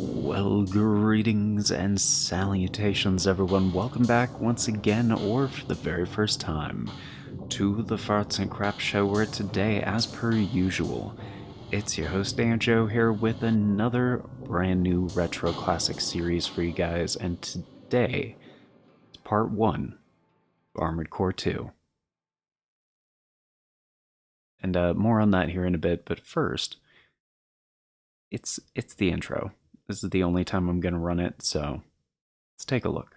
Well, greetings and salutations, everyone. Welcome back once again, or for the very first time, to the Farts and Crap Show, where today, as per usual, it's your host Anjo here with another brand new retro classic series for you guys, and today is part one, Armored Core 2. And more on that here in a bit, but first, it's the intro. This is the only time I'm gonna run it, so let's take a look.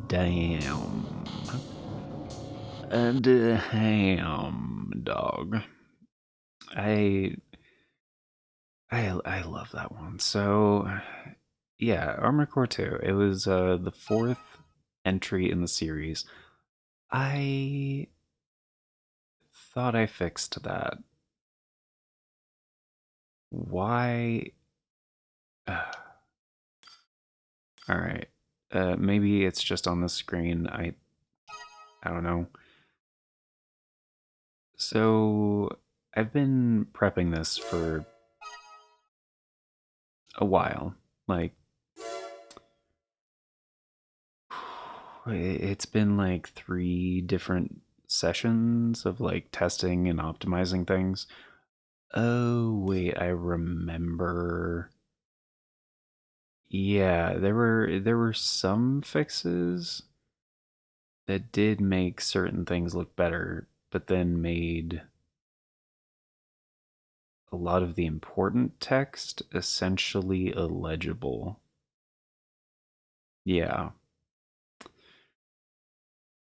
Damn. Damn, dog. I I love that one. So, yeah, Armored Core 2. It was the fourth entry in the series. I thought I fixed that. Why? All right. Maybe it's just on the screen. I don't know. So, I've been prepping this for a while. Like, it's been like three different sessions of like testing and optimizing things. Oh, wait, I remember. Yeah, there were some fixes that did make certain things look better, but then made a lot of the important text essentially illegible. Yeah.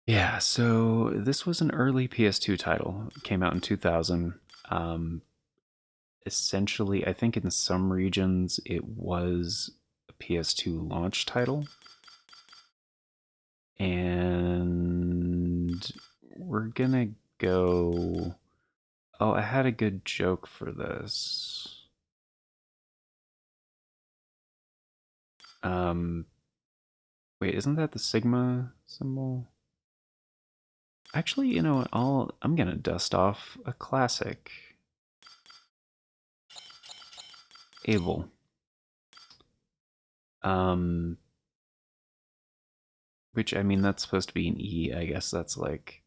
Yeah, so this was an early PS2 title. It came out in 2000. Um, Essentially, I think in some regions it was a PS2 launch title. And we're gonna go. Oh, I had a good joke for this. Um, Wait, isn't that the Sigma symbol? Actually, you know what? I'm gonna dust off a classic. Able. Um, which I mean that's supposed to be an E. I guess that's like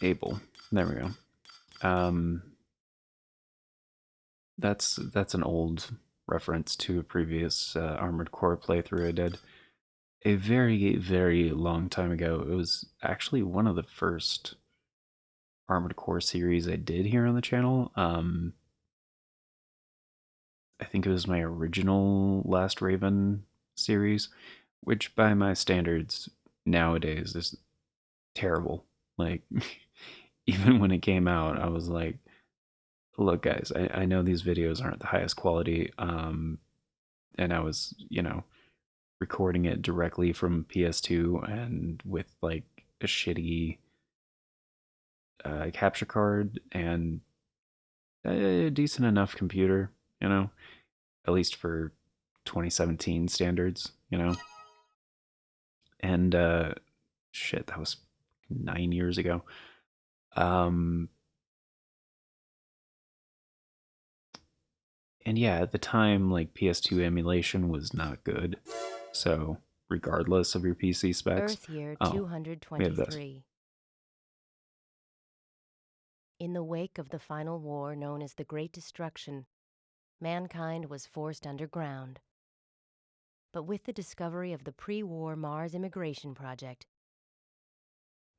able. There we go. Um, that's an old reference to a previous Armored Core playthrough I did a very very long time ago. It was actually one of the first. Armored Core series I did here on the channel. I think it was my original Last Raven series, which by my standards nowadays is terrible. Like, even when it came out, I was like, look, guys, I know these videos aren't the highest quality. And I was, recording it directly from PS2 and with like a shitty capture card and a decent enough computer, at least for 2017 standards, And shit, that was 9 years ago. Um, and yeah, at the time, like PS2 emulation was not good. So, regardless of your PC specs, Earth year we have this. 223. In the wake of the final war known as the Great Destruction, mankind was forced underground. But with the discovery of the pre-war Mars immigration project,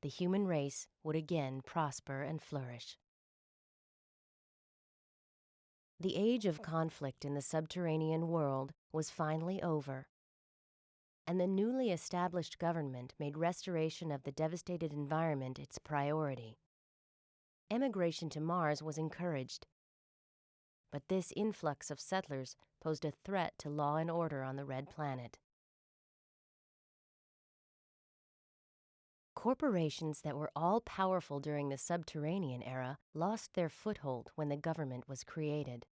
the human race would again prosper and flourish. The age of conflict in the subterranean world was finally over, and the newly established government made restoration of the devastated environment its priority. Emigration to Mars was encouraged, but this influx of settlers posed a threat to law and order on the Red Planet. Corporations that were all-powerful during the subterranean era lost their foothold when the government was created.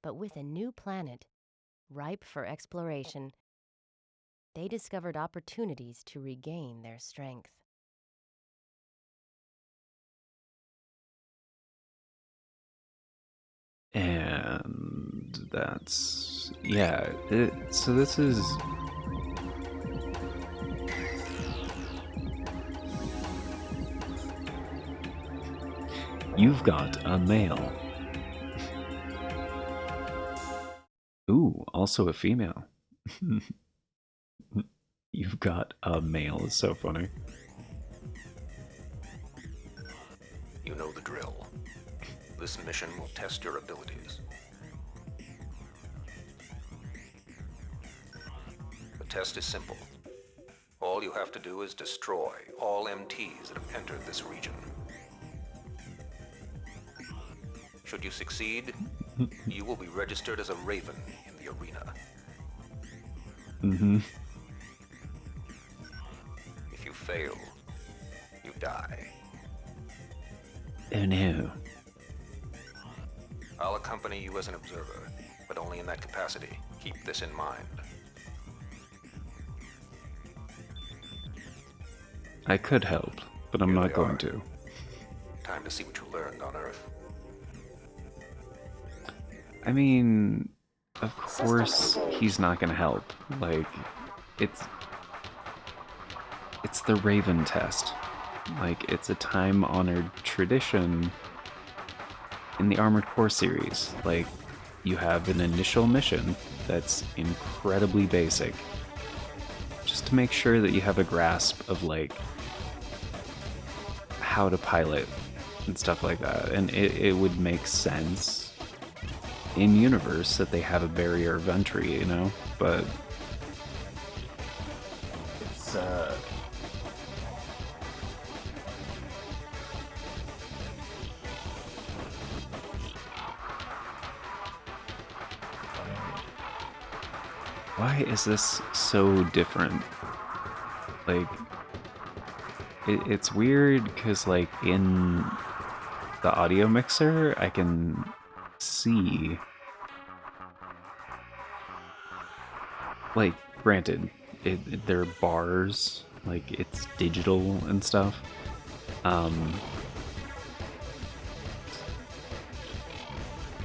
But with a new planet, ripe for exploration, they discovered opportunities to regain their strength. And that's, yeah, so this is, you've got a male. Ooh, also a female. You've got a male is so funny. You know the drill. This mission will test your abilities. The test is simple. All you have to do is destroy all MTs that have entered this region. Should you succeed, you will be registered as a Raven in the arena. Mm-hmm. If you fail, you die. Oh no. I'll accompany you as an observer, but only in that capacity. Keep this in mind. I could help, but I'm not going to. Time to see what you learned on Earth. I mean, of course he's not gonna help. Like, it's the Raven test. Like, it's a time-honored tradition in the Armored Core series. Like, you have an initial mission that's incredibly basic, just to make sure that you have a grasp of, like, how to pilot and stuff like that. And it would make sense in universe that they have a barrier of entry, but it's why is this so different? Like, it's weird because, like, in the audio mixer, I can see, like, granted, there are bars, like, it's digital and stuff.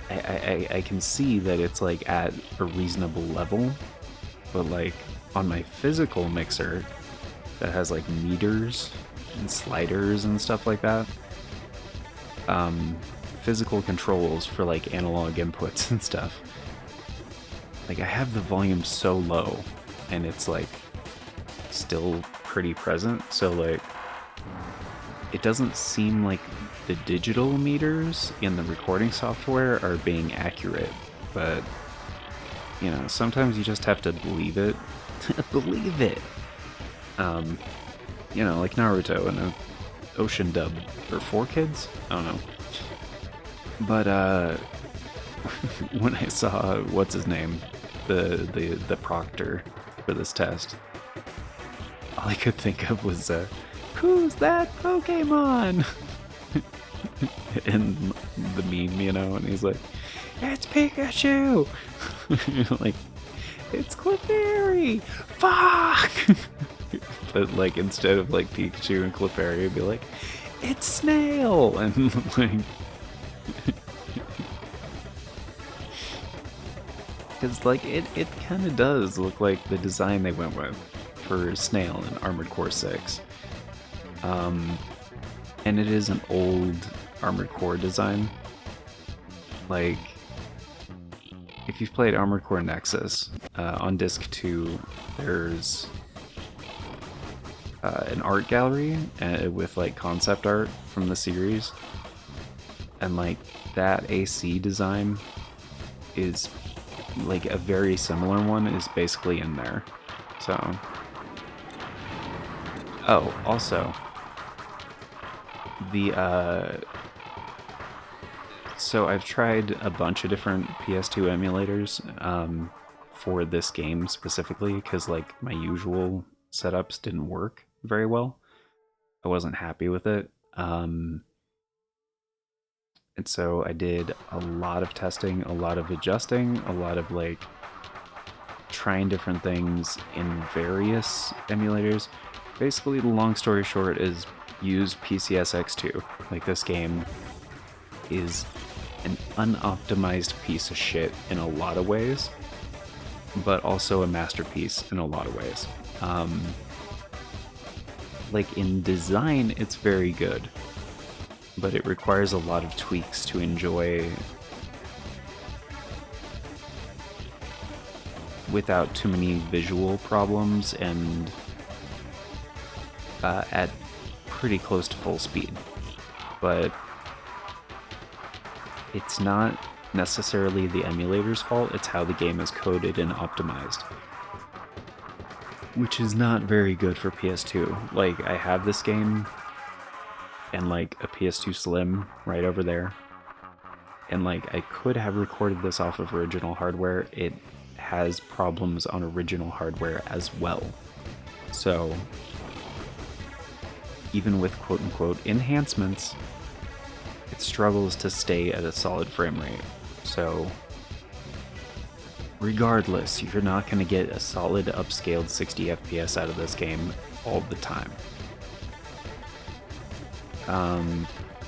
I can see that it's, like, at a reasonable level, but, like, on my physical mixer that has, like, meters and sliders and stuff like that, physical controls for, like, analog inputs and stuff, like, I have the volume so low and it's, like, still pretty present, so, like, it doesn't seem like the digital meters in the recording software are being accurate, but you know, sometimes you just have to believe it. Believe it. You know, like Naruto and a Ocean dub or 4Kids? I don't know. But when I saw what's his name, the proctor for this test, all I could think of was who's that Pokemon? And the meme, you know, and he's like, it's Pikachu. Like, it's Clefairy. Fuck. But like, instead of like Pikachu and Clefairy, it'd be like, it's Snail, and like, because like it kind of does look like the design they went with for Snail in Armored Core 6. And it is an old Armored Core design. Like, if you've played Armored Core Nexus, on disc 2, there's an art gallery with like concept art from the series, and like that AC design is like a very similar one is basically in there. So, oh, also the so I've tried a bunch of different PS2 emulators for this game specifically, because like my usual setups didn't work very well. I wasn't happy with it. And so I did a lot of testing, a lot of adjusting, a lot of like trying different things in various emulators. Basically, the long story short is use PCSX2. Like, this game is an unoptimized piece of shit in a lot of ways, but also a masterpiece in a lot of ways. Like, in design, it's very good, but it requires a lot of tweaks to enjoy without too many visual problems and at pretty close to full speed. But it's not necessarily the emulator's fault, it's how the game is coded and optimized, which is not very good for PS2. Like, I have this game and like a PS2 Slim right over there, and like I could have recorded this off of original hardware. It has problems on original hardware as well. So even with quote-unquote enhancements, it struggles to stay at a solid frame rate. So regardless, you're not going to get a solid upscaled 60 FPS out of this game all the time.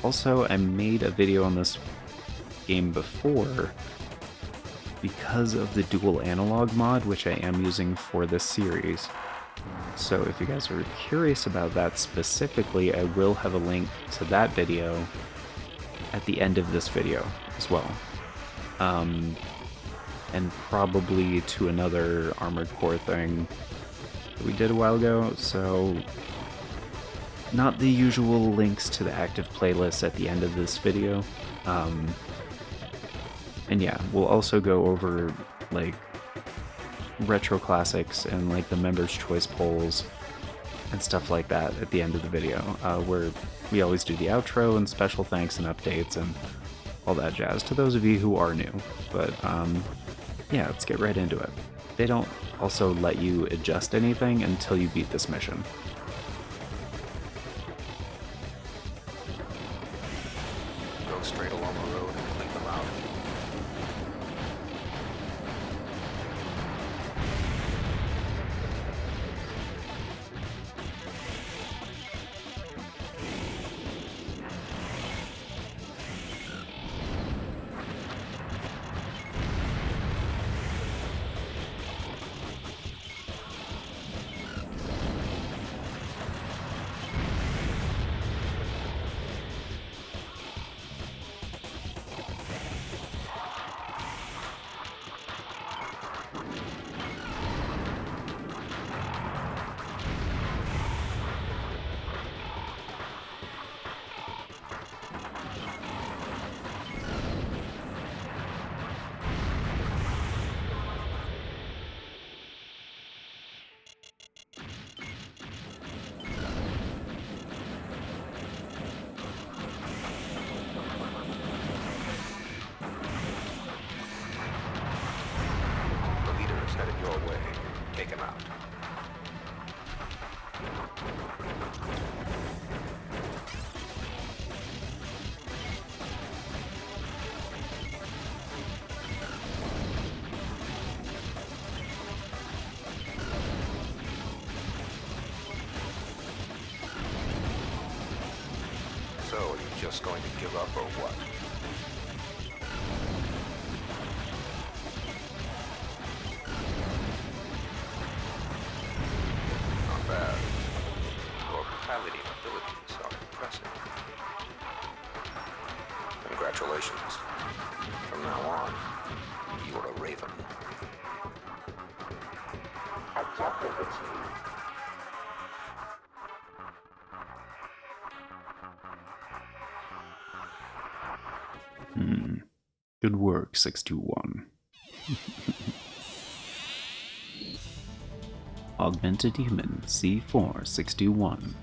Also, I made a video on this game before because of the dual analog mod, which I am using for this series. So if you guys are curious about that specifically, I will have a link to that video at the end of this video as well. And probably to another Armored Core thing that we did a while ago, so not the usual links to the active playlist at the end of this video. And yeah, we'll also go over like retro classics and like the members' choice polls and stuff like that at the end of the video, where we always do the outro and special thanks and updates and all that jazz to those of you who are new. But yeah, let's get right into it. They don't also let you adjust anything until you beat this mission. Go straight along the road and clean them out. just going to give up or what? Not bad. Your piloting abilities are impressive. Congratulations. From now on, you're a Raven. Objective achieved. Good work, 621. Augmented Human, C4621.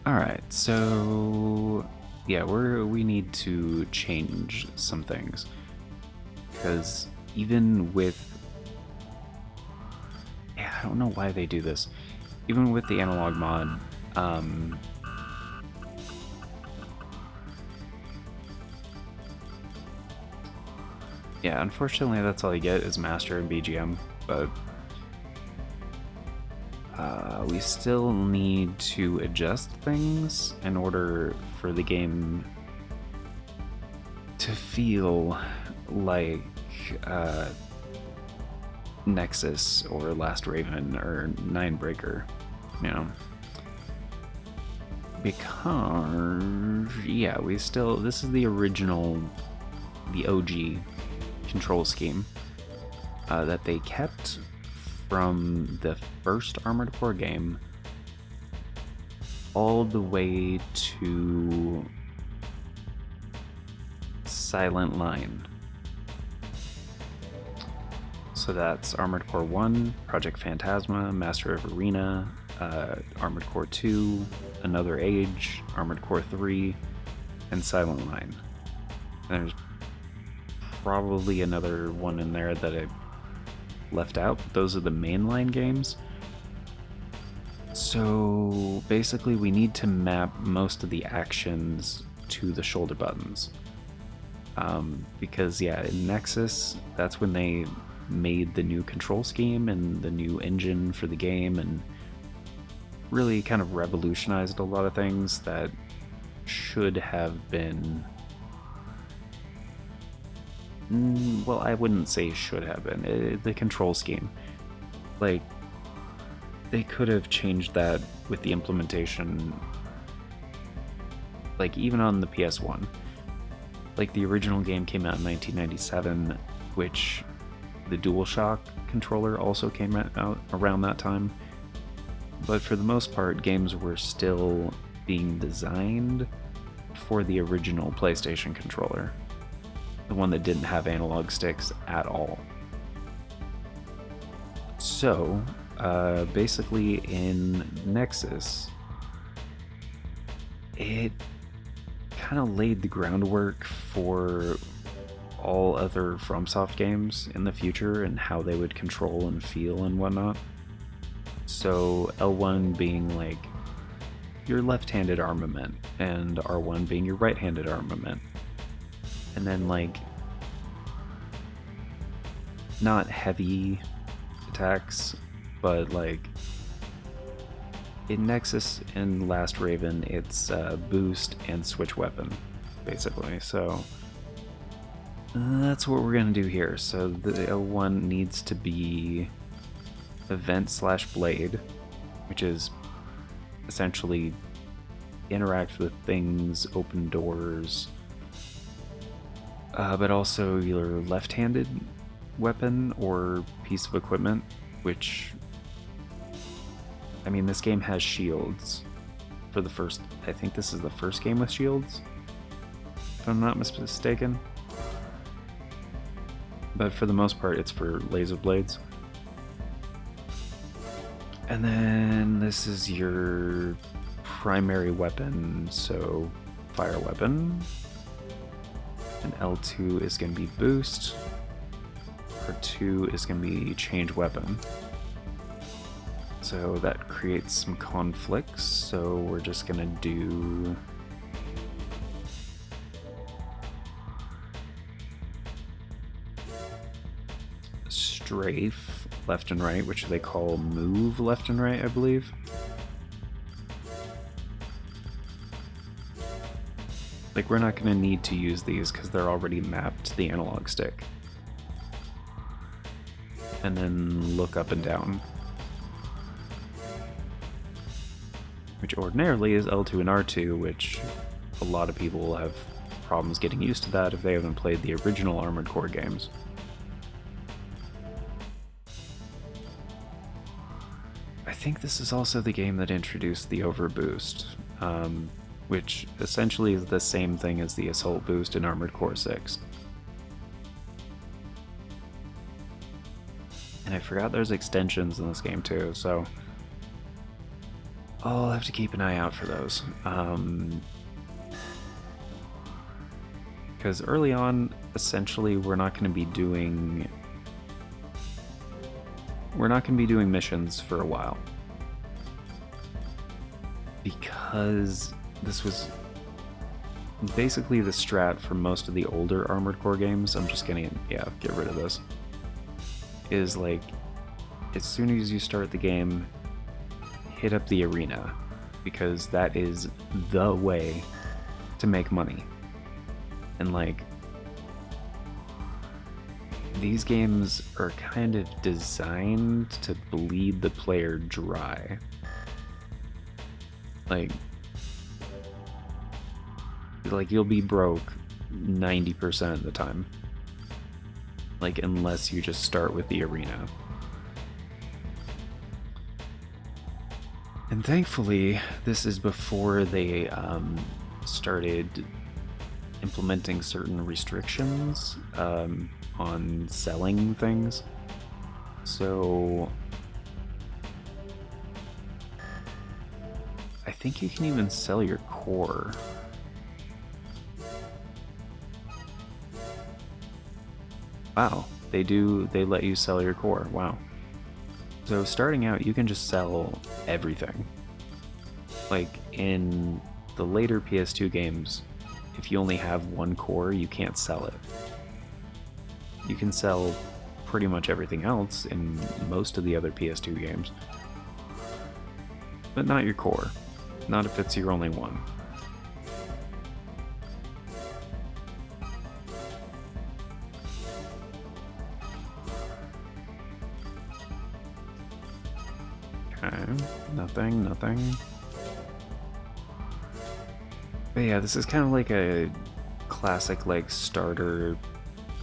Alright, so yeah, we need to change some things. Because even with, yeah, I don't know why they do this. Even with the analog mod, yeah, unfortunately that's all you get is Master and BGM, but we still need to adjust things in order for the game to feel like Nexus or Last Raven or Ninebreaker, you know. Because, yeah, this is the original, the OG control scheme that they kept from the first Armored Core game all the way to Silent Line. So that's Armored Core 1, Project Phantasma, Master of Arena, Armored Core 2, Another Age, Armored Core 3, and Silent Line. And there's probably another one in there that I left out. Those are the mainline games. So basically we need to map most of the actions to the shoulder buttons. Because yeah, in Nexus, that's when they made the new control scheme and the new engine for the game and really kind of revolutionized a lot of things that should have been, well, I wouldn't say should have been. The control scheme. Like, they could have changed that with the implementation, like, even on the PS1. Like, the original game came out in 1997, which the DualShock controller also came out around that time. But for the most part, games were still being designed for the original PlayStation controller. The one that didn't have analog sticks at all. So, basically in Nexus, it kind of laid the groundwork for all other FromSoft games in the future and how they would control and feel and whatnot. So L1 being like your left-handed armament, and R1 being your right-handed armament. And then like not heavy attacks, but like in Nexus and Last Raven, it's boost and switch weapon, basically. So that's what we're gonna do here. So the L1 needs to be event/blade, which is essentially interact with things, open doors, but also your left-handed weapon or piece of equipment, which, I mean, this game has shields for the first, I think this is the first game with shields, if I'm not mistaken. But for the most part, it's for laser blades. And then this is your primary weapon, so fire weapon. And L2 is going to be boost. R2 is going to be change weapon. So that creates some conflicts, so we're just going to do strafe left and right, which they call move left and right, I believe. Like, we're not going to need to use these because they're already mapped to the analog stick. And then look up and down, which ordinarily is L2 and R2, which a lot of people will have problems getting used to that if they haven't played the original Armored Core games. I think this is also the game that introduced the overboost, which essentially is the same thing as the Assault Boost in Armored Core 6. And I forgot there's extensions in this game too, so I'll have to keep an eye out for those. Because early on, essentially, we're not going to be doing missions for a while, because this was basically the strat for most of the older Armored Core games. I'm just gonna get rid of this. Is like, as soon as you start the game, hit up the arena, because that is the way to make money. And like, these games are kind of designed to bleed the player dry. Like you'll be broke 90% of the time. Like, unless you just start with the arena. And thankfully, this is before they started implementing certain restrictions on selling things. So I think you can even sell your core. Wow, they let you sell your core. Wow. So starting out, you can just sell everything. Like, in the later PS2 games, if you only have one core, you can't sell it. You can sell pretty much everything else in most of the other PS2 games, but not your core. Not if it's your only one. Okay, nothing. But yeah, this is kind of like a classic, like, starter,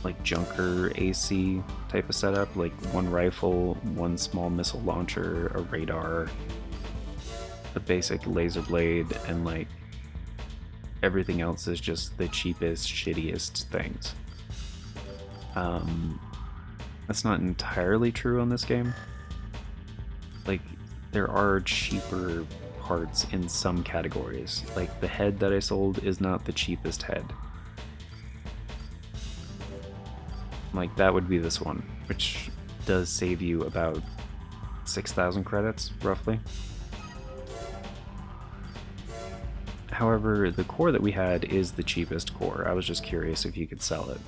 like, junker AC type of setup. Like, one rifle, one small missile launcher, a radar, a basic laser blade, and like everything else is just the cheapest, shittiest things. That's not entirely true on this game. Like, there are cheaper parts in some categories. Like, the head that I sold is not the cheapest head. Like, that would be this one, which does save you about 6,000 credits, roughly. However, the core that we had is the cheapest core. I was just curious if you could sell it.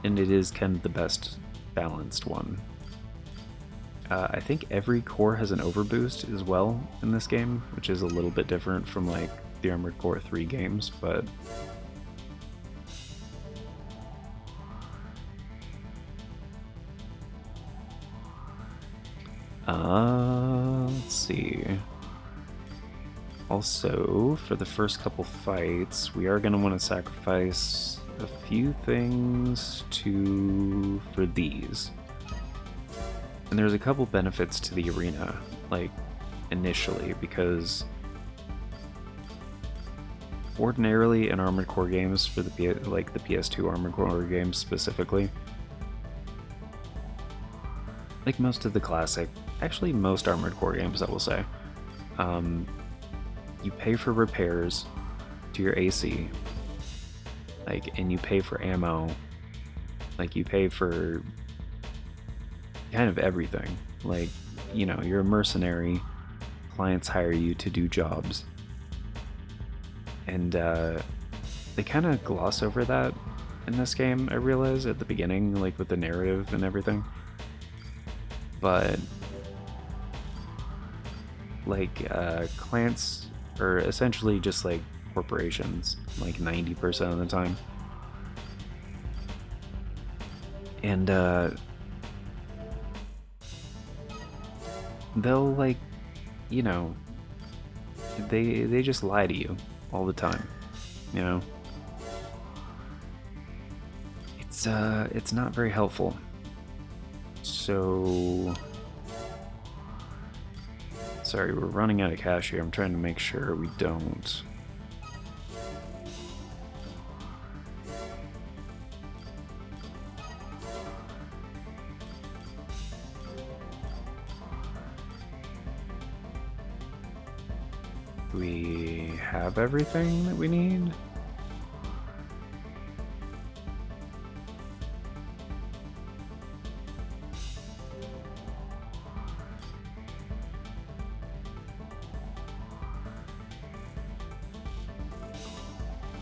And it is kind of the best balanced one. I think every core has an overboost as well in this game, which is a little bit different from like the Armored Core 3 games, but let's see. Also, for the first couple fights, we are going to want to sacrifice a few things for these. And there's a couple benefits to the arena, like, initially, because ordinarily in Armored Core games, for the PS2 Armored Core games specifically, like most of the classic, actually most Armored Core games, I will say, you pay for repairs to your AC, like, and you pay for ammo, like, you pay for kind of everything. Like, you know, you're a mercenary, clients hire you to do jobs, and they kind of gloss over that in this game, I realize, at the beginning, like with the narrative and everything. But like, clients are essentially just like corporations, like 90% of the time. And they'll, like, you know, they just lie to you all the time, you know. It's not very helpful. So sorry, we're running out of cash here. I'm trying to make sure we don't. We have everything that we need.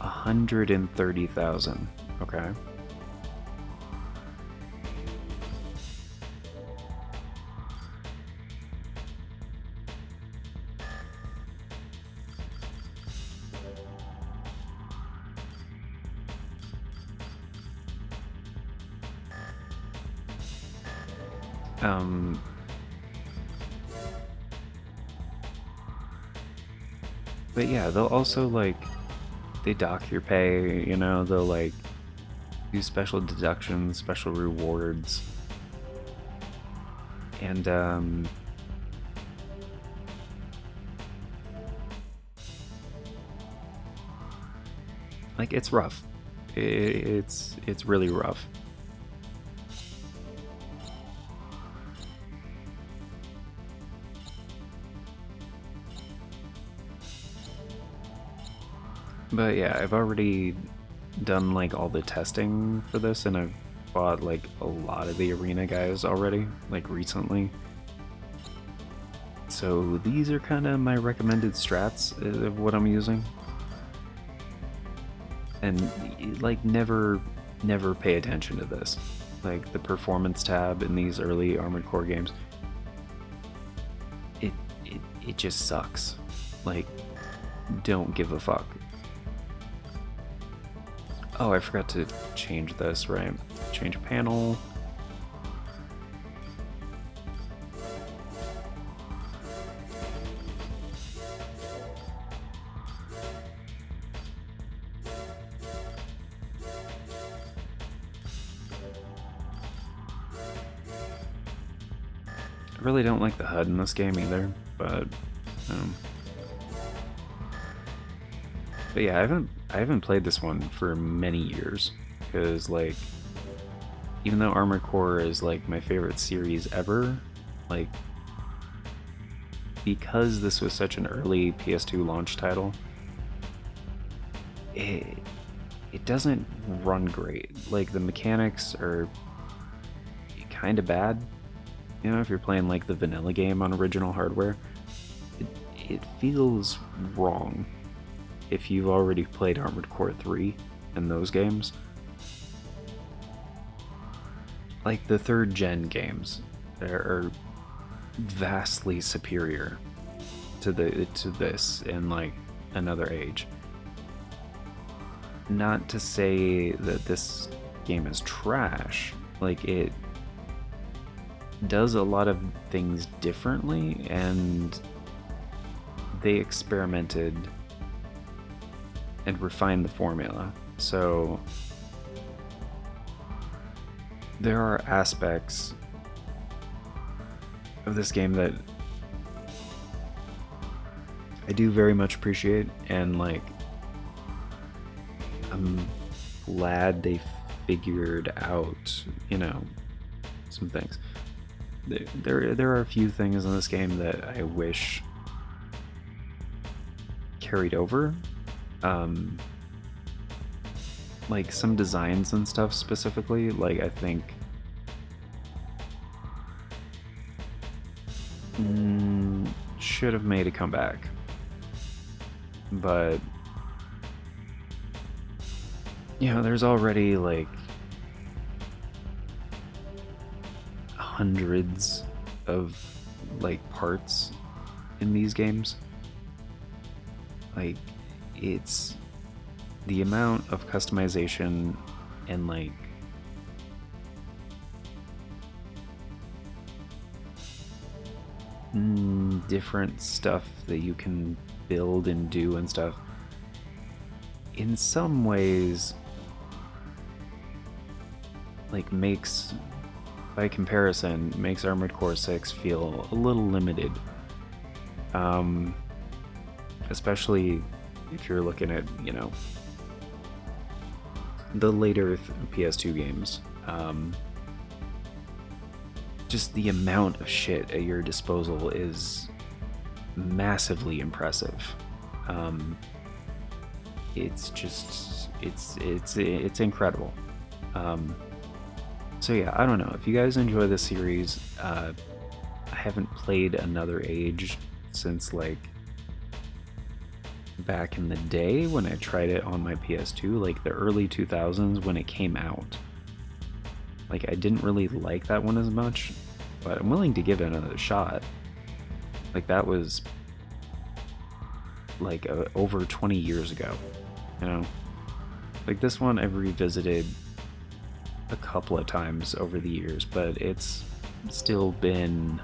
$130,000. Okay. But yeah, they'll also, like, they dock your pay, you know, they'll, like, do special deductions, special rewards. And like, it's rough. It's really rough. But yeah, I've already done, like, all the testing for this, and I've bought, like, a lot of the arena guys already, like, recently. So these are kind of my recommended strats of what I'm using. And, like, never pay attention to this. Like, the performance tab in these early Armored Core games, it just sucks. Like, don't give a fuck. Oh, I forgot to change this, right? Change panel. I really don't like the HUD in this game either, but yeah, I haven't played this one for many years, because, like, even though Armored Core is, like, my favorite series ever, like, because this was such an early PS2 launch title, it doesn't run great. Like, the mechanics are kind of bad. You know, if you're playing, like, the vanilla game on original hardware, it feels wrong. If you've already played Armored Core 3 and those games, like, the third gen games are vastly superior to this in, like, another age. Not to say that this game is trash, like, it does a lot of things differently, and they experimented and refined the formula. So there are aspects of this game that I do very much appreciate, and, like, I'm glad they figured out, you know, some things. There are a few things in this game that I wish carried over. Like, some designs and stuff specifically, like, I think should have made a comeback. But, you know, there's already, like, hundreds of, like, parts in these games. Like, it's the amount of customization and like different stuff that you can build and do and stuff. In some ways, like makes, by comparison, makes Armored Core 6 feel a little limited. Especially if you're looking at, you know, the later PS2 games. Just the amount of shit at your disposal is massively impressive. It's just, it's incredible. So yeah, I don't know. If you guys enjoy this series, I haven't played Another Age since like back in the day when I tried it on my PS2, like the early 2000s when it came out. Like I didn't really like that one as much, but I'm willing to give it another shot. Like that was like over 20 years ago, you know? Like this one I've revisited a couple of times over the years, but it's still been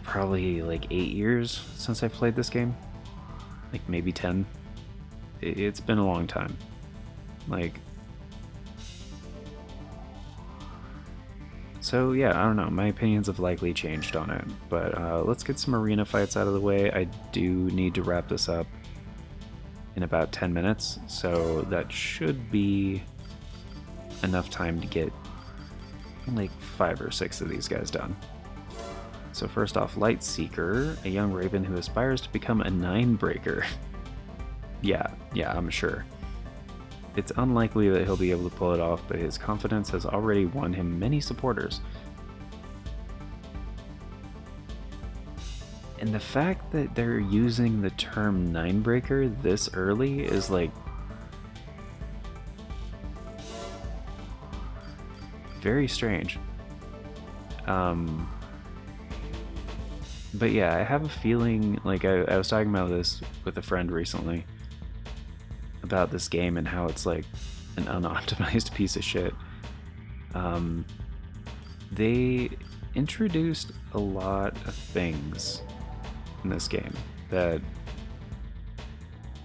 probably like 8 years since I played this game. Like maybe 10. It's been a long time. Like, so yeah, I don't know. My opinions have likely changed on it, but let's get some arena fights out of the way. I do need to wrap this up in about 10 minutes, so that should be enough time to get like 5 or 6 of these guys done. So first off, Lightseeker, a young raven who aspires to become a 9-breaker. yeah, I'm sure. It's unlikely that he'll be able to pull it off, but his confidence has already won him many supporters. And the fact that they're using the term 9-breaker this early is like very strange. But yeah, I have a feeling, like I was talking about this with a friend recently, about this game and how it's like an unoptimized piece of shit. They introduced a lot of things in this game that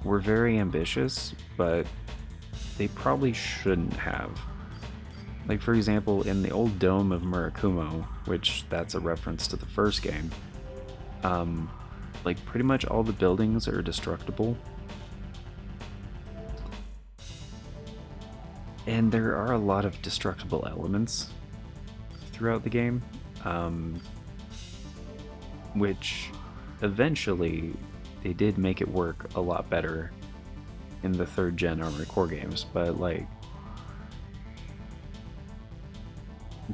were very ambitious, but they probably shouldn't have. Like for example, in the old dome of Murakumo, which that's a reference to the first game, like pretty much all the buildings are destructible. And there are a lot of destructible elements throughout the game, which eventually they did make it work a lot better in the 3rd gen Armored Core games, but like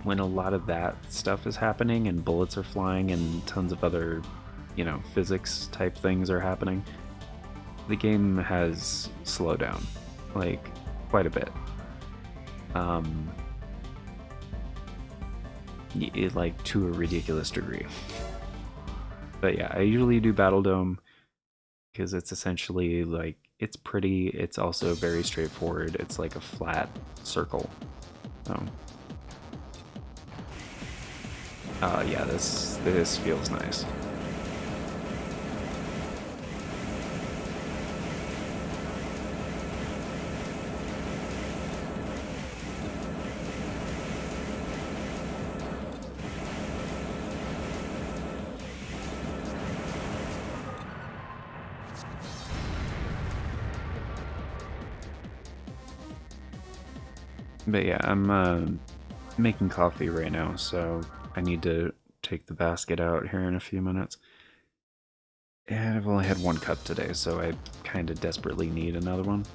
when a lot of that stuff is happening and bullets are flying and tons of other, you know, physics type things are happening, the game has slowed down like quite a bit. Like to a ridiculous degree. But yeah, I usually do Battle Dome because it's essentially like, it's pretty, it's also very straightforward. It's like a flat circle. Yeah, this feels nice. But yeah, I'm making coffee right now, so I need to take the basket out here in a few minutes. And I've only had 1 cup today, so I kind of desperately need another one.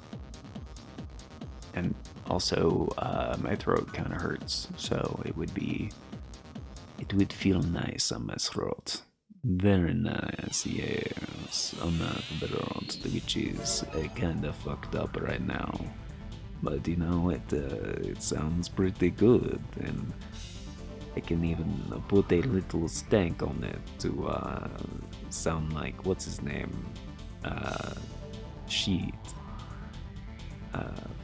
And also, my throat kind of hurts, so it would feel nice on my throat. Very nice, yes, on my throat, which is kind of fucked up right now. But you know, it sounds pretty good, and I can even put a little stank on it to sound like, what's his name? Sheet.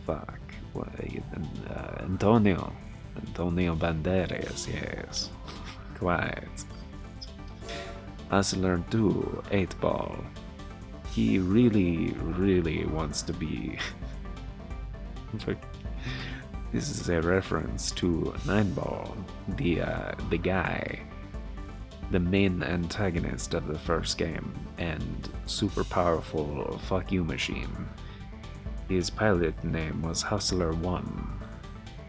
Fuck. What, Antonio. Antonio Banderas, yes. Quite. Hustler 2, 8 Ball. He really, really wants to be. This is a reference to 9 Ball, the guy, the main antagonist of the first game, and super powerful fuck you machine. His pilot name was Hustler 1,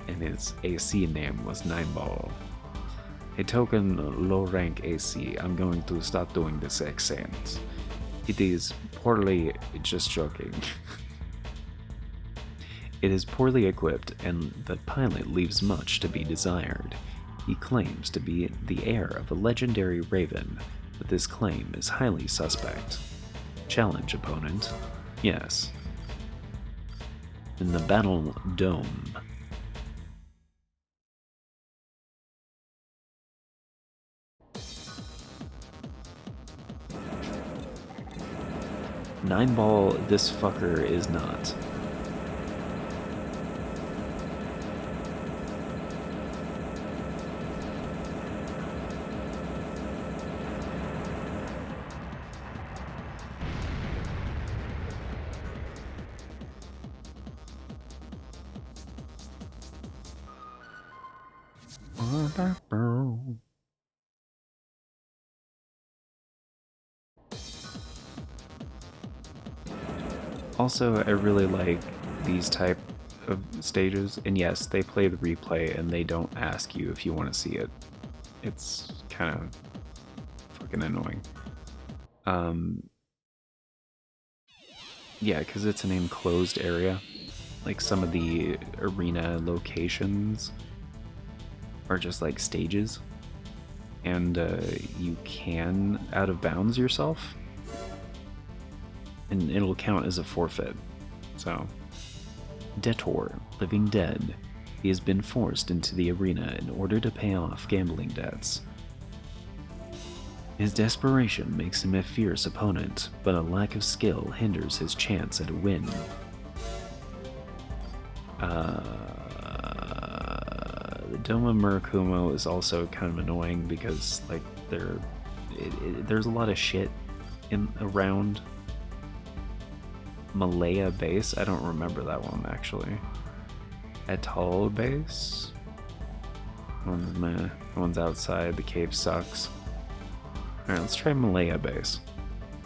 and his AC name was 9 Ball. A token low rank AC, I'm going to stop doing this accent. It is poorly, just joking. It is poorly equipped, and the pilot leaves much to be desired. He claims to be the heir of a legendary raven, but this claim is highly suspect. Challenge opponent? Yes. In the Battle Dome. Nine Ball, this fucker is not. Also, I really like these type of stages, and yes, they play the replay and they don't ask you if you want to see it. It's kind of fucking annoying. Yeah, because it's an enclosed area. Like some of the arena locations are just like stages, and you can out of bounds yourself, and it'll count as a forfeit. So, Detour, Living Dead. He has been forced into the arena in order to pay off gambling debts. His desperation makes him a fierce opponent, but a lack of skill hinders his chance at a win. The Dome of Murakumo is also kind of annoying because, like, there's a lot of shit around Malaya Base. I don't remember that one actually. Atoll Base. One's outside. The cave sucks. All right, let's try Malaya Base.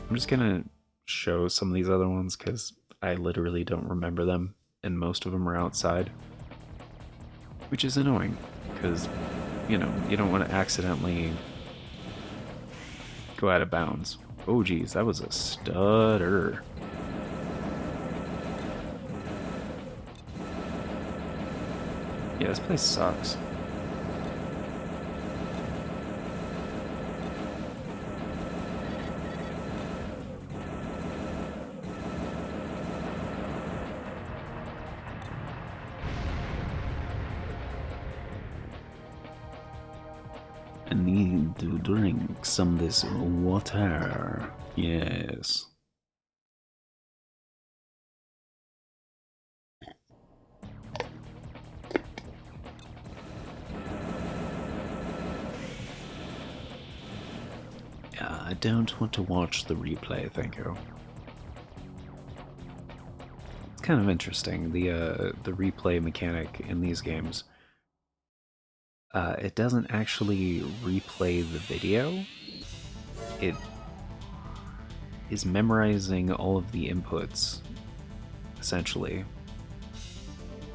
I'm just gonna show some of these other ones because I literally don't remember them, and most of them are outside, which is annoying because, you know, you don't want to accidentally go out of bounds. Oh geez, that was a stutter. Yeah, this place sucks. I need to drink some of this water. Yes. I don't want to watch the replay, thank you. It's kind of interesting, the replay mechanic in these games. It doesn't actually replay the video. It is memorizing all of the inputs, essentially,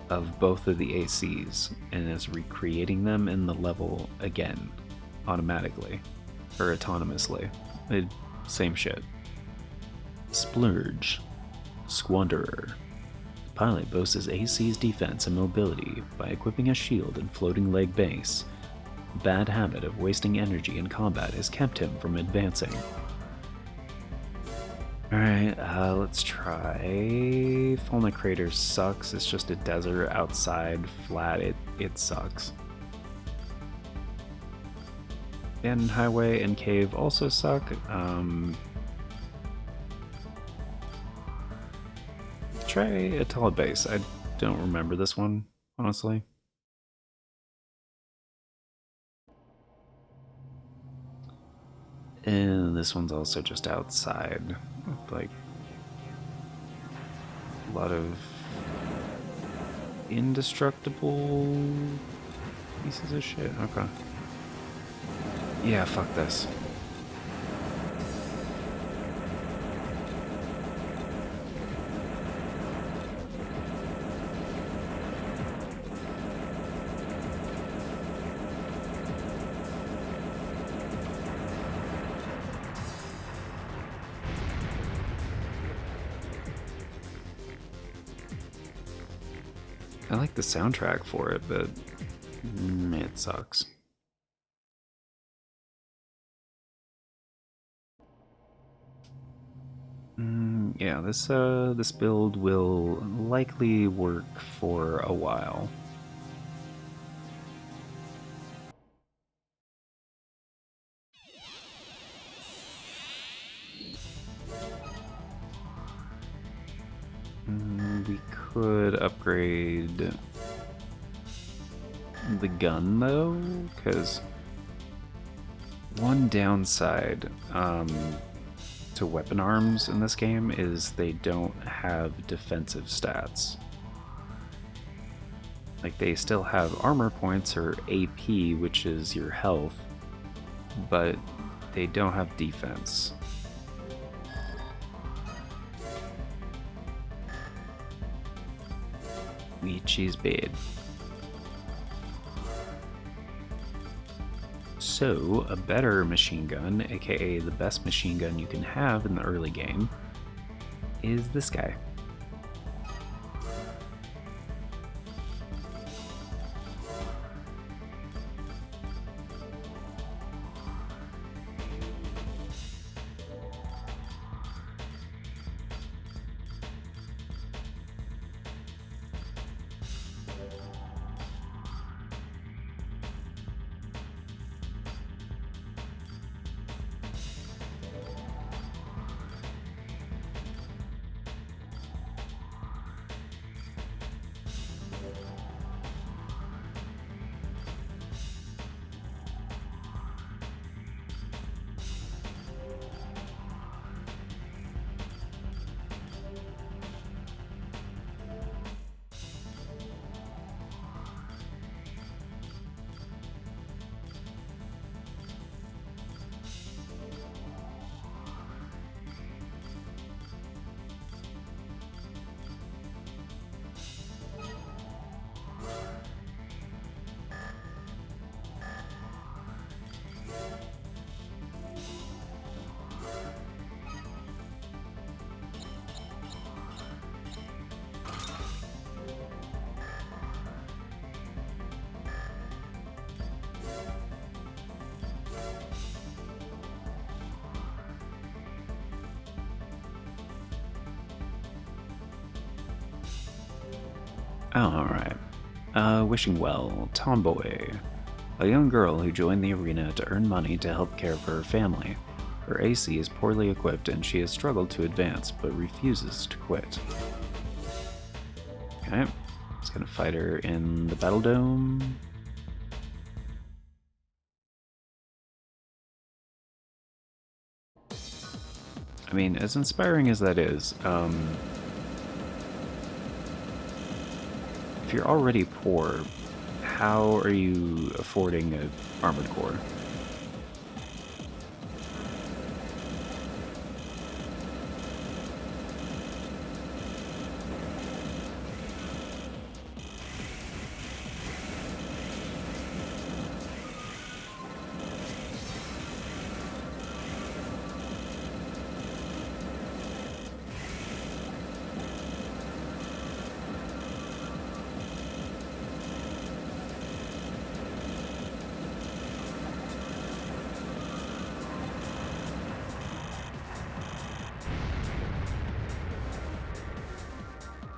of both of the ACs, and is recreating them in the level again, automatically, or autonomously. Same shit. Splurge. Squanderer. The pilot boasts his AC's defense and mobility by equipping a shield and floating leg base. The bad habit of wasting energy in combat has kept him from advancing. Alright, let's try... Fallen Crater sucks. It's just a desert outside, flat. It sucks. And highway and cave also suck. Try a tall base. I don't remember this one, honestly. And this one's also just outside. Like, a lot of indestructible pieces of shit. Okay. Yeah, fuck this. I like the soundtrack for it, but it sucks. Yeah, this build will likely work for a while. We could upgrade the gun though, because one downside to weapon arms in this game is they don't have defensive stats. Like, they still have armor points or AP, which is your health, but they don't have defense. Which is bad. So, a better machine gun, aka the best machine gun you can have in the early game, is this guy. Alright. Wishing well, Tomboy. A young girl who joined the arena to earn money to help care for her family. Her AC is poorly equipped and she has struggled to advance, but refuses to quit. Okay, it's gonna fight her in the Battle Dome. I mean, as inspiring as that is, if you're already poor, how are you affording an armored core?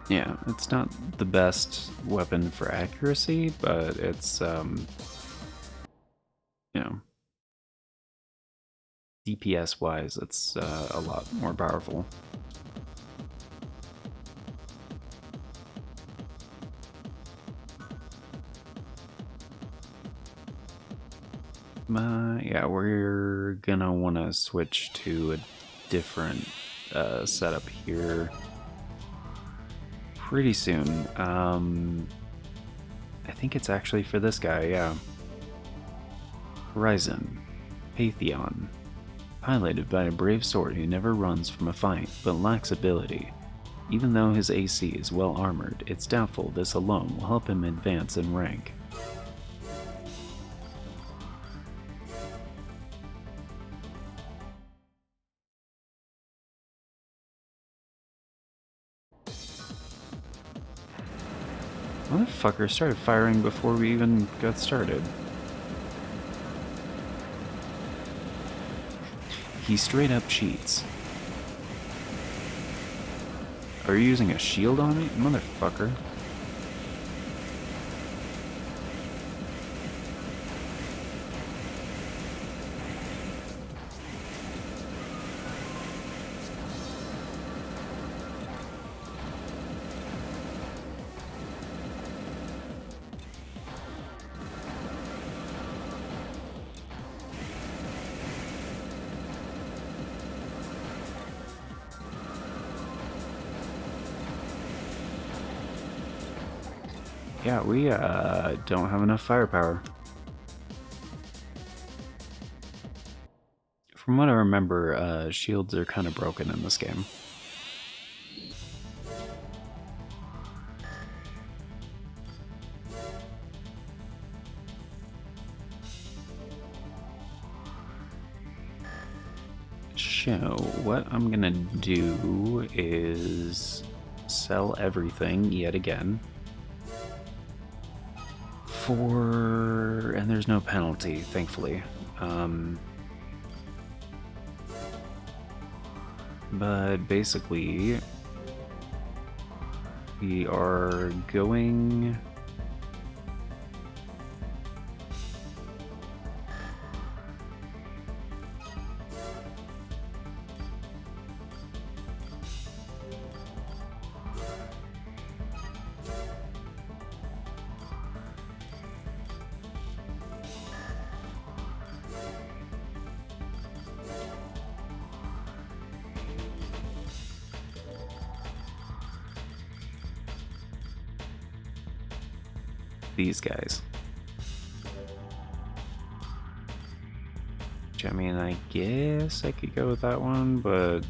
Yeah, it's not the best weapon for accuracy, but it's, you know, DPS wise, it's a lot more powerful. Yeah, we're gonna want to switch to a different setup here pretty soon. I think it's actually for this guy, yeah. Horizon, Pantheon, piloted by a brave sword who never runs from a fight but lacks ability. Even though his AC is well armored, it's doubtful this alone will help him advance in rank. Motherfucker started firing before we even got started. He straight up cheats. Are you using a shield on me? Motherfucker. Yeah, we don't have enough firepower. From what I remember, shields are kind of broken in this game. So, what I'm gonna do is sell everything yet again. And there's no penalty, thankfully. But basically, we are going... these guys. Which, I mean, I guess I could go with that one, but...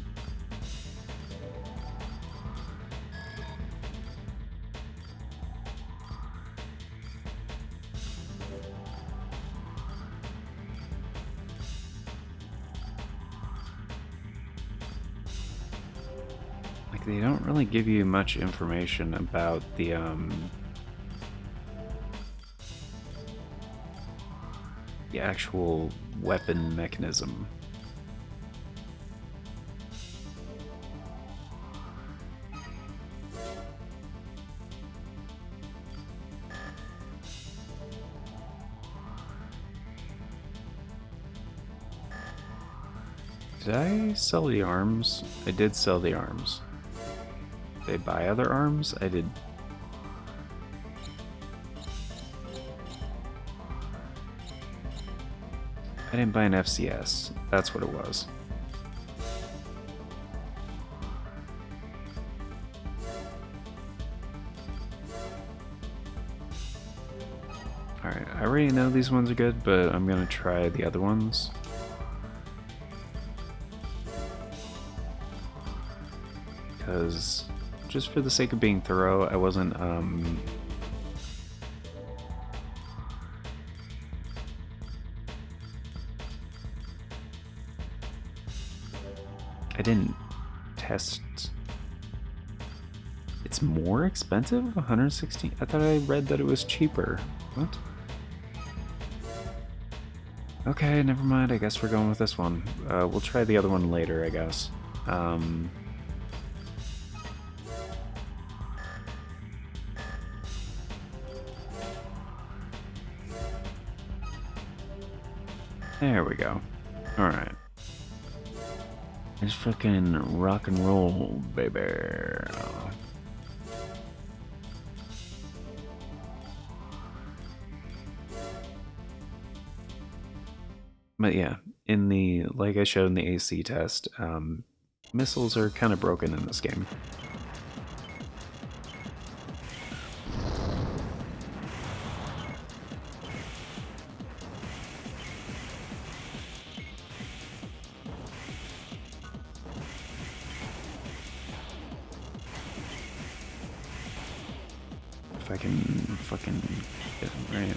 like, they don't really give you much information about the, actual weapon mechanism. Did I sell the arms? I did sell the arms. Did I buy other arms? I did. I didn't buy an FCS. That's what it was. Alright, I already know these ones are good, but I'm gonna try the other ones. Because, just for the sake of being thorough, I wasn't, I didn't test. It's more expensive? 116? I thought I read that it was cheaper. What? Okay, never mind. I guess we're going with this one. We'll try the other one later, I guess. There we go. Alright. Let's fucking rock and roll, baby. But yeah, like I showed in the AC test, missiles are kind of broken in this game. If I can fucking get it right.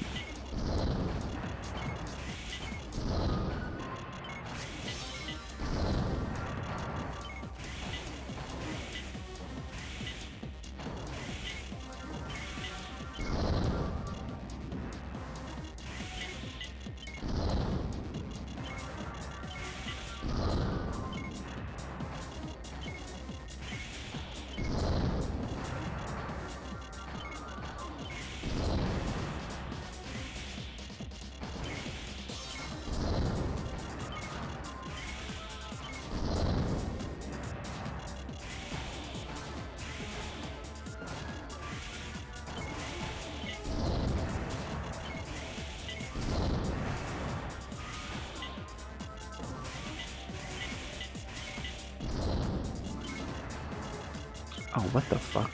Oh, what the fuck?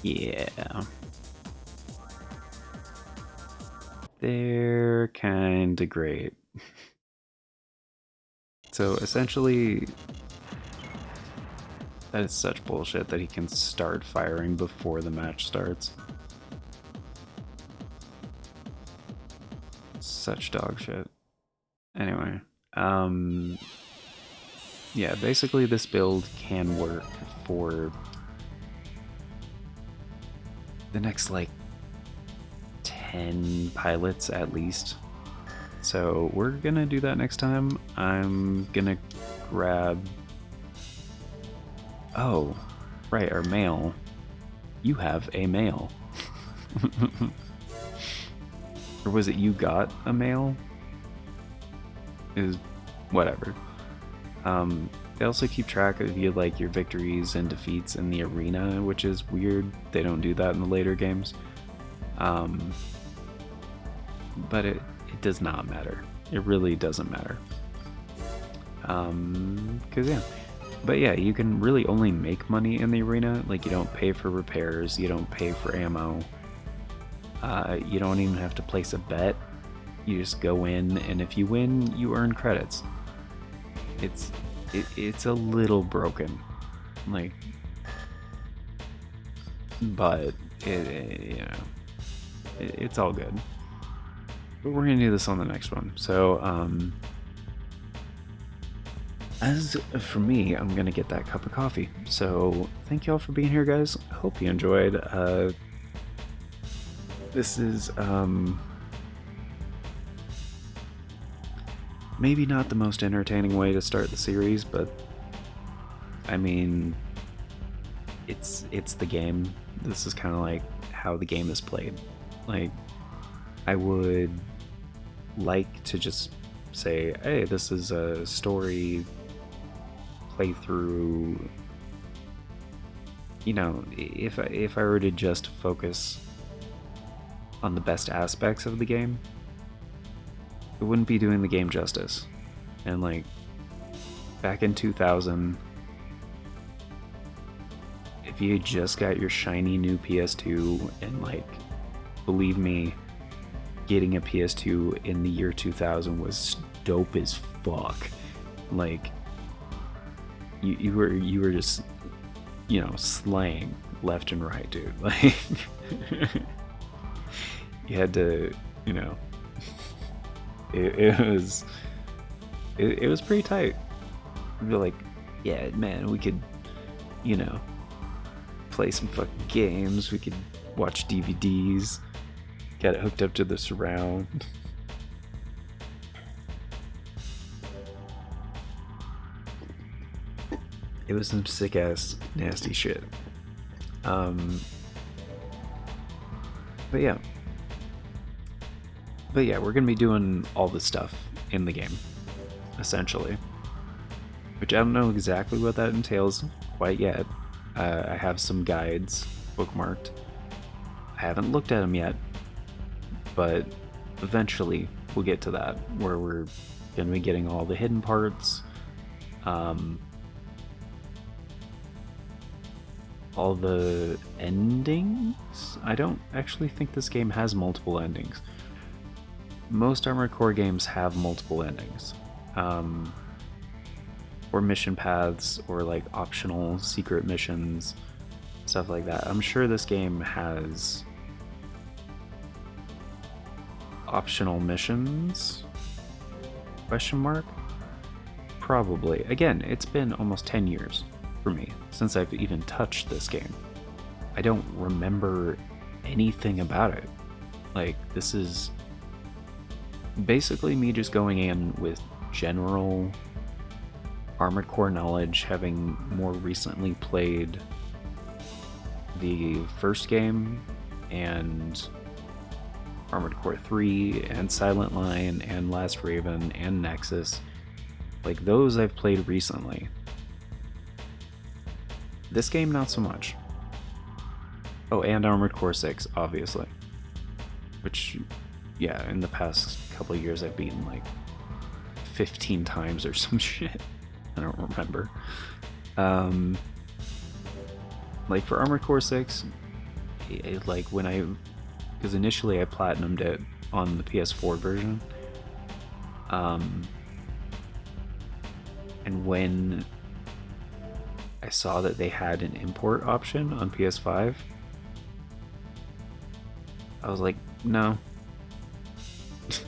Yeah. They're kinda great. So essentially, that is such bullshit that he can start firing before the match starts. Such dog shit. Anyway, yeah, basically this build can work for the next like 10 pilots at least. So we're gonna do that next time. I'm gonna grab... Oh, right, our mail. You have a mail. Or was it you got a mail? Is whatever. They also keep track of you like your victories and defeats in the arena, which is weird. They don't do that in the later games. But it does not matter. It really doesn't matter. Cause yeah. But yeah, you can really only make money in the arena. Like you don't pay for repairs, you don't pay for ammo. You don't even have to place a bet. You just go in, and if you win, you earn credits. It's a little broken, like, but it's all good. But we're gonna do this on the next one. So as for me, I'm gonna get that cup of coffee. So thank y'all for being here, guys. Hope you enjoyed. This is maybe not the most entertaining way to start the series, but I mean, it's the game. This is kind of like how the game is played. Like, I would like to just say, hey, this is a story playthrough. You know, if I were to just focus on the best aspects of the game, it wouldn't be doing the game justice. And like back in 2000, if you just got your shiny new PS2, and like, believe me, getting a PS2 in the year 2000 was dope as fuck. Like you were just, you know, slaying left and right, dude. Like you had to, you know, it was pretty tight. We're like, yeah, man, we could, you know, play some fucking games. We could watch DVDs. Got it hooked up to the surround. It was some sick ass nasty shit. But But yeah. But yeah, we're going to be doing all this stuff in the game, essentially. Which I don't know exactly what that entails quite yet. I have some guides bookmarked. I haven't looked at them yet, but eventually we'll get to that, where we're going to be getting all the hidden parts, all the endings. I don't actually think this game has multiple endings. Most Armored Core games have multiple endings, or mission paths, or like optional secret missions, stuff like that. I'm sure this game has optional missions? Question mark? Probably. Again, it's been almost 10 years for me since I've even touched this game. I don't remember anything about it. Like, this is basically me just going in with general Armored Core knowledge, having more recently played the first game and Armored Core 3 and Silent Line and Last Raven and Nexus. Like, those I've played recently. This game, not so much. Oh, and Armored Core 6, obviously. Which, yeah, in the past couple of years I've beaten like 15 times or some shit. I don't remember. Like for Armored Core 6, like when because initially I platinumed it on the PS4 version. And when I saw that they had an import option on PS5, I was like, no.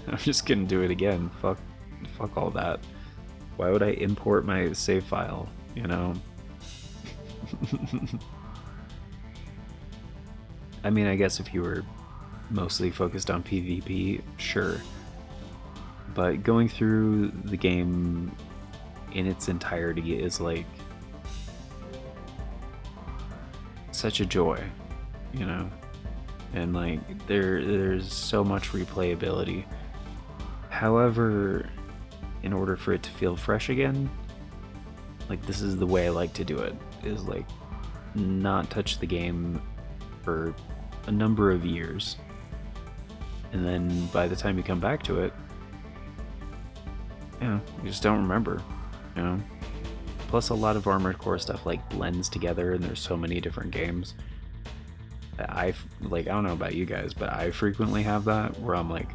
I'm just gonna do it again. Fuck all that. Why would I import my save file, you know? I mean, I guess if you were mostly focused on PvP, sure. But going through the game in its entirety is like such a joy, you know? And like there's so much replayability. However, in order for it to feel fresh again, like this is the way I like to do it, is like not touch the game for a number of years, and then by the time you come back to it, you just don't remember, you know. Plus a lot of Armored Core stuff like blends together, and there's so many different games that I don't know about you guys, but I frequently have that where I'm like,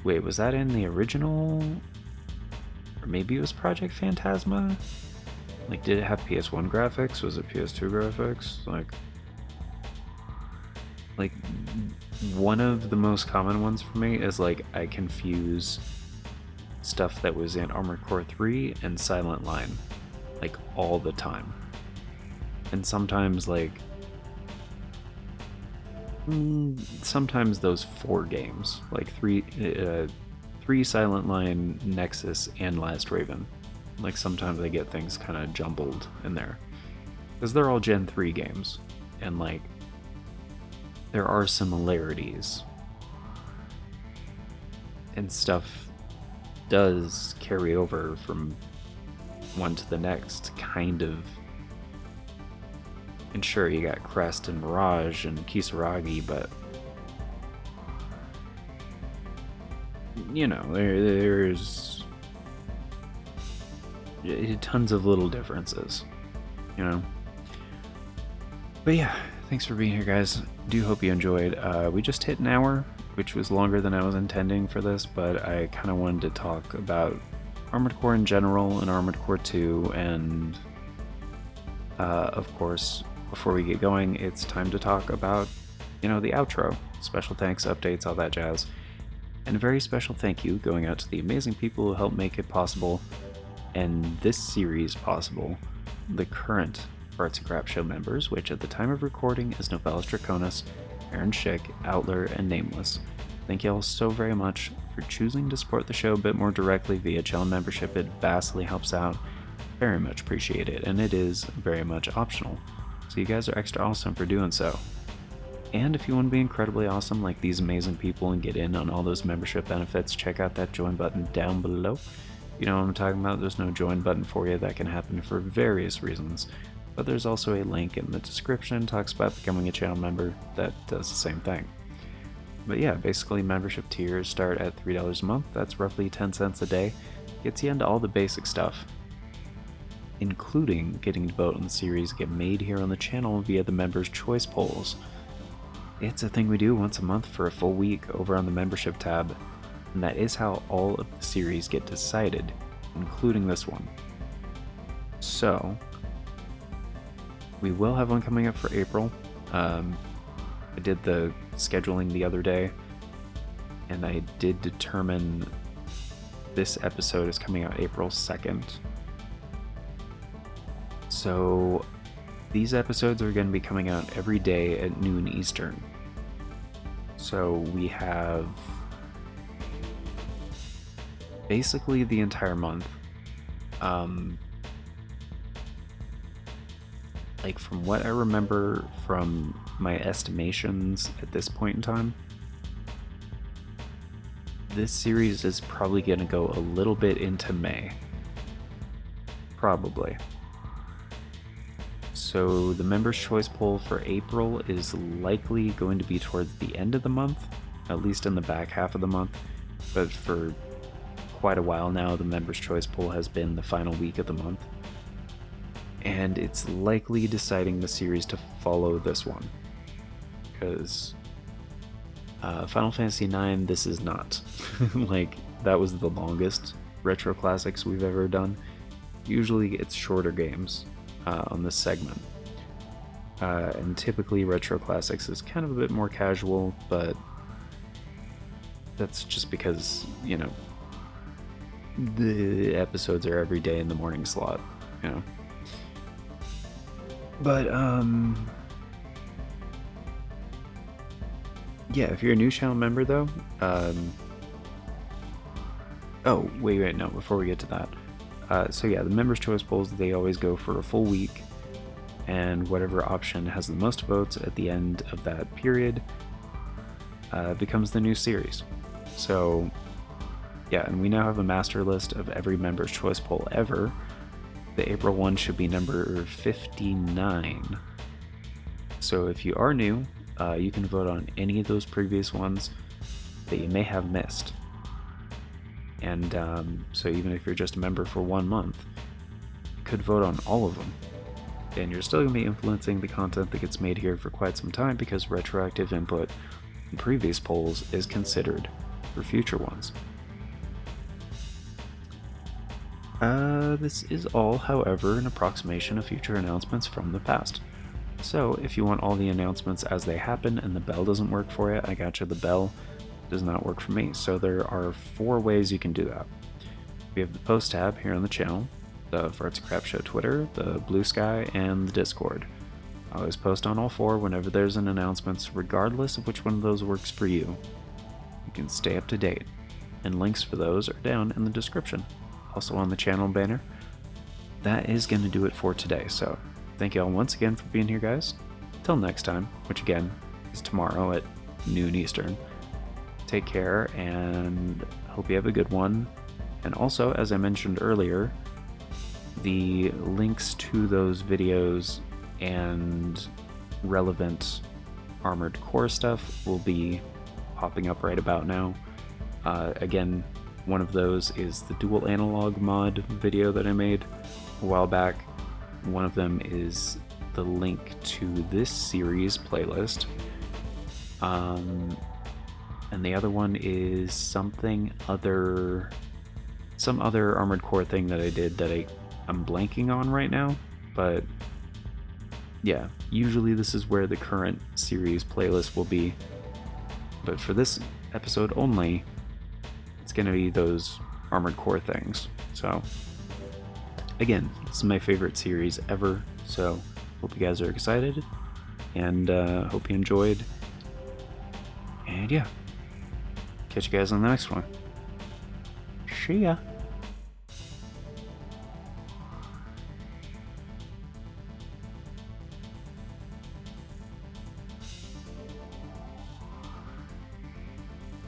wait, was that in the original? Or maybe it was Project Phantasma? Like, did it have PS1 graphics? Was it PS2 graphics? Like one of the most common ones for me is like I confuse stuff that was in Armored Core 3 and Silent Line, like all the time. And sometimes sometimes those 4 games, like 3 Silent Line, Nexus, and Last Raven. Like sometimes I get things kind of jumbled in there, because they're all Gen 3 games, and like there are similarities, and stuff does carry over from one to the next, kind of. And sure, you got Crest and Mirage and Kisaragi, but you know, there's tons of little differences, you know. But yeah, thanks for being here, guys. Do hope you enjoyed. We just hit an hour, which was longer than I was intending for this, but I kind of wanted to talk about Armored Core in general and Armored Core 2, and of course, before we get going, it's time to talk about, you know, the outro. Special thanks, updates, all that jazz. And a very special thank you going out to the amazing people who helped make it possible, and this series possible, the current Farts and Crap Show members, which at the time of recording is Novelis Draconis, Aaron Schick, Outler, and Nameless. Thank you all so very much for choosing to support the show a bit more directly via channel membership. It vastly helps out. Very much appreciate it, and it is very much optional. So you guys are extra awesome for doing so. And if you want to be incredibly awesome like these amazing people and get in on all those membership benefits, check out that join button down below. You know what I'm talking about, there's no join button for you. That can happen for various reasons. But there's also a link in the description, talks about becoming a channel member that does the same thing. But yeah, basically membership tiers start at $3 a month. That's roughly 10 cents a day. Gets you into all the basic stuff, including getting to vote on the series get made here on the channel via the members' choice polls. It's a thing we do once a month for a full week over on the membership tab, and that is how all of the series get decided, including this one. So, we will have one coming up for April. I did the scheduling the other day, and I did determine this episode is coming out April 2nd. So, these episodes are going to be coming out every day at noon Eastern. So we have basically the entire month. Like from what I remember from my estimations at this point in time, this series is probably going to go a little bit into May. Probably. So the members' choice poll for April is likely going to be towards the end of the month, at least in the back half of the month. But for quite a while now, the members' choice poll has been the final week of the month. And it's likely deciding the series to follow this one. Because Final Fantasy IX, this is not. Like, that was the longest retro classics we've ever done. Usually it's shorter games on this segment. And typically retro classics is kind of a bit more casual, but that's just because, you know, the episodes are every day in the morning slot, you know. But yeah, if you're a new channel member though, oh wait, no, before we get to that, so yeah, the members' choice polls, they always go for a full week, and whatever option has the most votes at the end of that period becomes the new series. So yeah, and we now have a master list of every members' choice poll ever. The April one should be number 59. So if you are new, you can vote on any of those previous ones that you may have missed. And so even if you're just a member for 1 month, you could vote on all of them. And you're still going to be influencing the content that gets made here for quite some time, because retroactive input in previous polls is considered for future ones. This is all, however, an approximation of future announcements from the past. So if you want all the announcements as they happen and the bell doesn't work for you, I gotcha, the bell does not work for me. So there are 4 ways you can do that. We have the post tab here on the channel, the Farts and Crap Show Twitter, the Bluesky, and the Discord. I always post on all 4 whenever there's an announcement, regardless of which one of those works for you. You can stay up to date, and links for those are down in the description. Also on the channel banner. That is going to do it for today, so thank you all once again for being here, guys. Till next time, which again is tomorrow at noon Eastern. Take care, and hope you have a good one. And also, as I mentioned earlier, the links to those videos and relevant Armored Core stuff will be popping up right about now. Again, one of those is the dual analog mod video that I made a while back. One of them is the link to this series playlist. And the other one is some other Armored Core thing that I did that I'm blanking on right now. But yeah, usually this is where the current series playlist will be. But for this episode only, it's going to be those Armored Core things. So again, this is my favorite series ever, so hope you guys are excited, and hope you enjoyed. And yeah, catch you guys on the next one. See ya.